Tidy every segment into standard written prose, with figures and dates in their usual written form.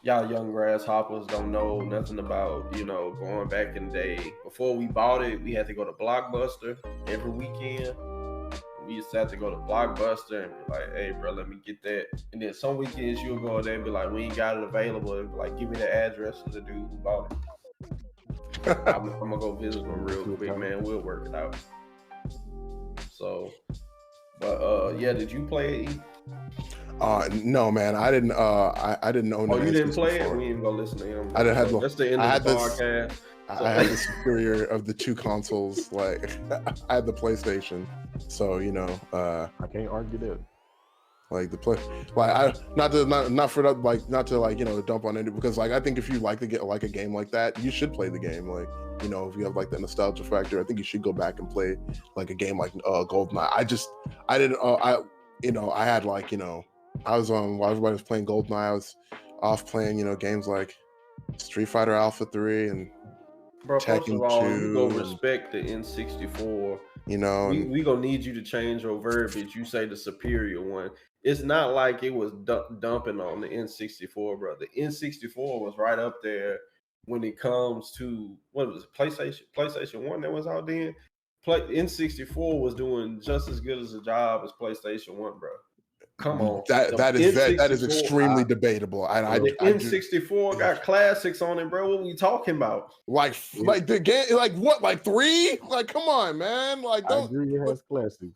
y'all young grasshoppers don't know nothing about, going back in the day. Before we bought it, we had to go to Blockbuster every weekend. We used to have to go to Blockbuster and be like, hey, bro, let me get that. And then some weekends you'll go there and be like, we ain't got it available. And be like, give me the address of the dude who bought it. I'm going to go visit him real quick, man. We'll work it out. So, but yeah, did you play it? No, man, I didn't. I didn't own. Oh, you didn't play it? We ain't gonna listen to him. I didn't have. That's the end of the podcast. I had the superior of the two consoles. Like, I had the PlayStation, so I can't argue that. Like the play, not to dump on it, because like I think if you like to get like a game like that, you should play the game. Like, if you have like the nostalgia factor, I think you should go back and play like a game like GoldenEye. I didn't. I had like I was on while everybody was playing GoldenEye, I was off playing games like Street Fighter Alpha 3 and Bro, Tekken first of all, 2. You go respect the N64. We gonna need you to change your verbiage. You say the superior one. It's not like it was dumping on the N64, bro. The N64 was right up there when it comes to, what was it, PlayStation 1 that was out then? N64 was doing just as good as a job as PlayStation 1, bro. Come on. That is extremely debatable. The N64 got classics on it, bro. What are we talking about? Like the game, like what? Like 3? Like, come on, man. Like, I agree, it has classics.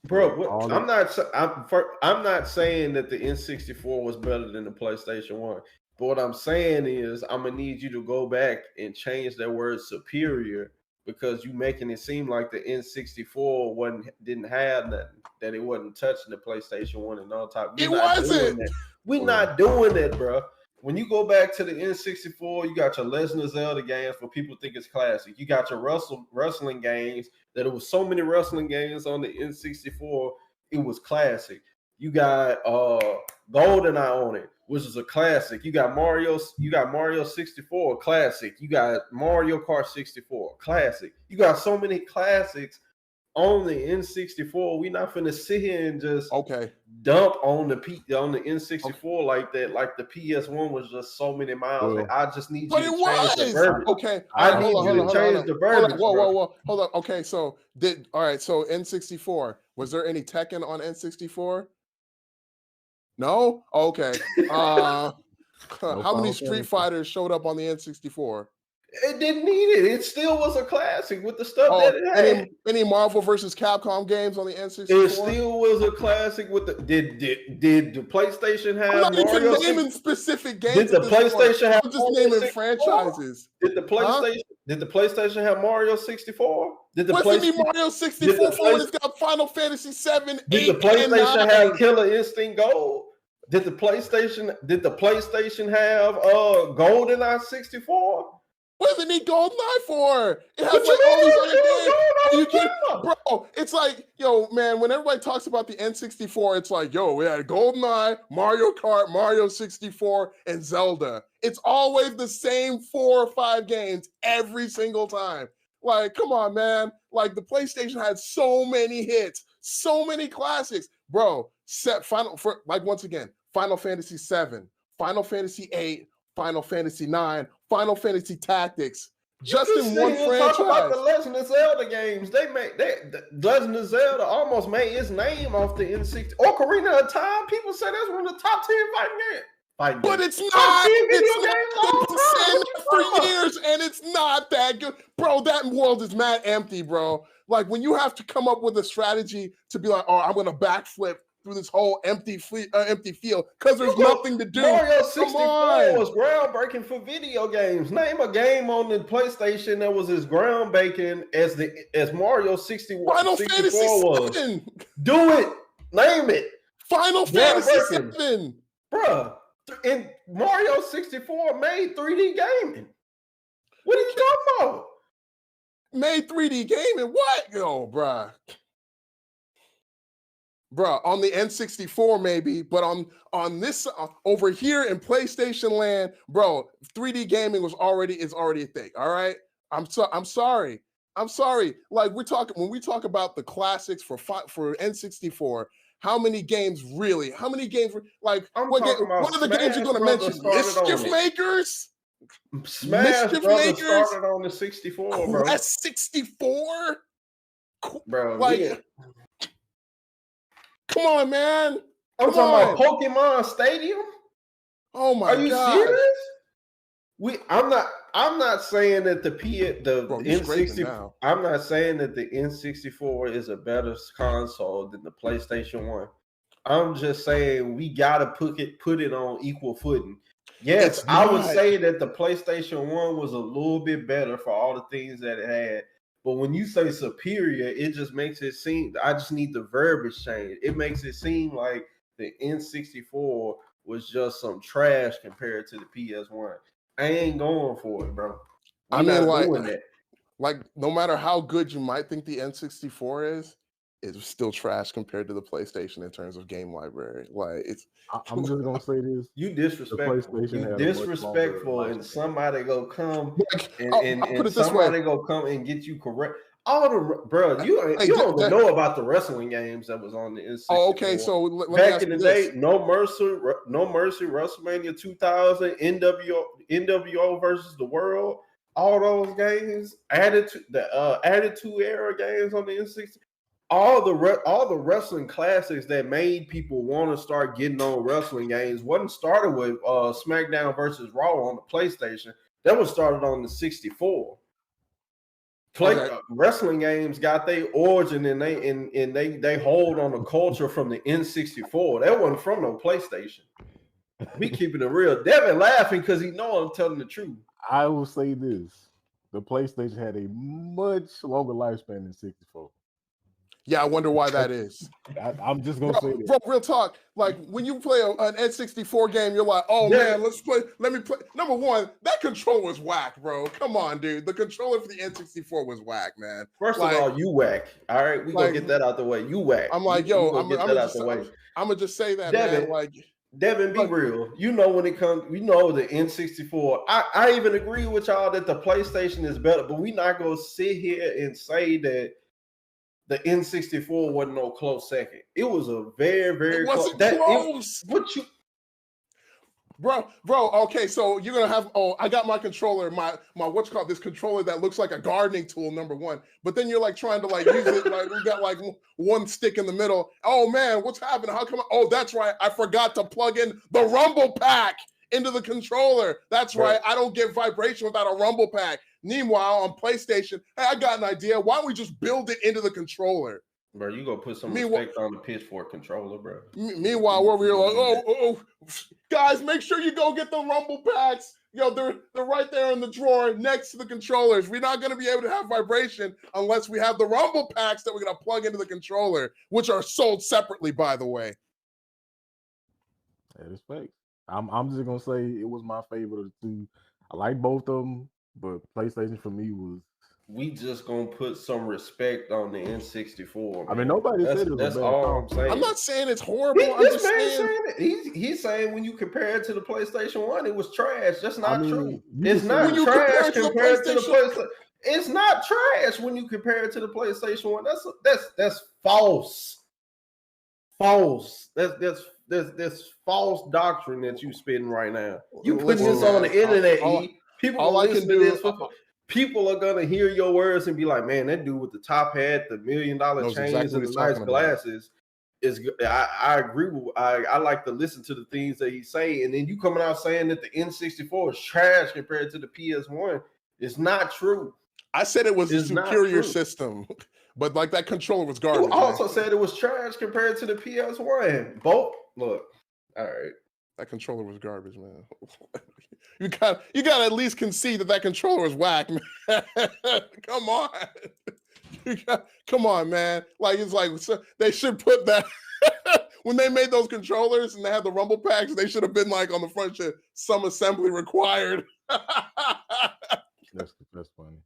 Bro, I'm not saying that the N64 was better than the PlayStation 1. But what I'm saying is I'm gonna need you to go back and change that word superior, because you making it seem like the N64 didn't have nothing, that it wasn't touching the PlayStation 1 and all type. It wasn't. We're not doing that, bro. When you go back to the N64, you got your Legend of Zelda games for people think it's classic. You got your wrestling games, that it was so many wrestling games on the N64, it was classic. You got GoldenEye on it, which is a classic. You got Mario 64, classic. You got Mario Kart 64, classic. You got so many classics on the N64. We not finna sit here and just dump on the N64 like that. Like the PS1 was just so many miles. I just need you to change the verbiage. Okay, I need you to change the verbiage. Whoa, hold on. Okay, so N64. Was there any Tekken on N64? No? Okay. How many Street Fighters showed up on the N64? It didn't need it. It still was a classic with the stuff that it had. Any Marvel versus Capcom games on the N64? It still was a classic with the. Did the PlayStation have? I'm not even naming specific games. Did the PlayStation have? I'm just naming franchises. Did the PlayStation have Mario 64? What's it Mario 64 for when it's got Final Fantasy 7, 8, Did the PlayStation have Killer Instinct Gold? Did the PlayStation have GoldenEye 64? What does it need GoldenEye for? It has all these other games. Bro, it's like, man, when everybody talks about the N64, it's like, we had GoldenEye, Mario Kart, Mario 64, and Zelda. It's always the same 4 or 5 games every single time. Like, come on, man. Like, the PlayStation had so many hits, so many classics. Bro, once again, Final Fantasy 7, Final Fantasy 8, Final Fantasy 9, Final Fantasy Tactics, just in one franchise. Talk about the Legend of Zelda games. The Legend of Zelda almost made its name off the N64. Ocarina of Time, people say that's one of the top 10 fighting games. But it's not. It's been for years, and it's not that good, bro. That world is mad empty, bro. Like, when you have to come up with a strategy to be like, I'm gonna backflip through this whole empty field because there's nothing to do. Mario 64 was groundbreaking for video games. Name a game on the PlayStation that was as groundbreaking as Mario 64. Final Fantasy was. 7. Do it. Name it. Final Fantasy 7. Bruh. And Mario 64 made 3D gaming. What are you talking about? Made 3D gaming? What? Bruh. Bruh, on the N64 maybe, but on this over here in PlayStation land, bro, 3D gaming is already a thing. All right, I'm sorry. Like, when we talk about the classics for N64, how many games like I'm what talking about one of the games you're going to Brothers mention? started on Mischief it. Makers? Smash Mischief Brothers Makers? started on the 64, bro. Quest 64? Bro, Like, come on, man. I'm talking about Pokemon Stadium. Oh my God! Are you gosh. serious? I'm not saying that the N64. I'm not saying that the N64 is a better console than the PlayStation 1. I'm just saying we gotta put it on equal footing. Yes, I would say that the PlayStation 1 was a little bit better for all the things that it had. But when you say superior, it just makes it seem, I just need the verbiage change. It makes it seem like the N64 was just some trash compared to the PS1. I ain't going for it, bro. I mean, like no matter how good you might think the N64 is, it's still trash compared to the PlayStation in terms of game library. Like I'm just gonna say this: you disrespectful. You disrespectful, and somebody go come and somebody go come and get you correct. All the bro, you don't even know about the wrestling games that was on the N64. Oh, okay. So back in the day, No Mercy, WrestleMania 2000, NWO versus the World, all those games, Attitude Era games on the N64. All the wrestling classics that made people want to start getting on wrestling games wasn't started with SmackDown versus Raw on the PlayStation. That was started on the 64. Wrestling games got their origin and they hold on the culture from the N64. That wasn't from no PlayStation. We keeping it real. Devin laughing because he know I'm telling the truth. I will say this: the PlayStation had a much longer lifespan than 64. Yeah, I wonder why that is. I'm just gonna say that. Bro, real talk. Like when you play an N64 game, you're like, oh man, let me play. Number one, that controller was whack, bro. Come on, dude. The controller for the N64 was whack, man. First of all, you whack. All right, we gonna get that out the way. You whack. I'm like, I'm gonna just say that, Devin, man. Like, Devin, be real. You know when it comes, the N64. I even agree with y'all that the PlayStation is better, but we not gonna sit here and say that the N64 wasn't no close second. It was a very, very close. Bro, okay, so you're gonna have I got my controller, my what's called this controller that looks like a gardening tool, number one. But then you're like trying to like use it, like we got like one stick in the middle. Oh man, what's happening? How come? Oh, that's right, I forgot to plug in the rumble pack into the controller. That's right, I don't get vibration without a rumble pack. Meanwhile, on PlayStation, hey, I got an idea. Why don't we just build it into the controller? Bro, you gonna put some respect on the Pitchfork controller, bro. Meanwhile, where we're like, oh, guys, make sure you go get the rumble packs. Yo, they're right there in the drawer next to the controllers. We're not gonna be able to have vibration unless we have the rumble packs that we're gonna plug into the controller, which are sold separately, by the way. That is fake. I'm just gonna say it was my favorite of the two. I like both of them, but PlayStation for me was. We just gonna put some respect on the N64. Man. I mean, nobody said it. That's all I'm saying. I'm not saying it's horrible. I'm just saying it. He's saying when you compare it to the PlayStation 1, it was trash. That's not true. It's not trash compared to the PlayStation. It's not trash when you compare it to the PlayStation 1. That's false. False. That's false doctrine that you spitting right now. You put this on the internet. People all I can do is. People are gonna hear your words and be like, "Man, that dude with the top hat, the $1 million chains, and the nice glasses is." I agree with. I like to listen to the things that he's saying, and then you coming out saying that the N64 is trash compared to the PS1. It's not true. I said it was a superior system, but like that controller was garbage. You also said it was trash compared to the PS1. Both look, all right. That controller was garbage, man. You got to at least concede that controller was whack, man. Come on. Come on, man. Like it's like they should put that when they made those controllers and they had the rumble packs, they should have been like on the front shit, some assembly required. That's funny.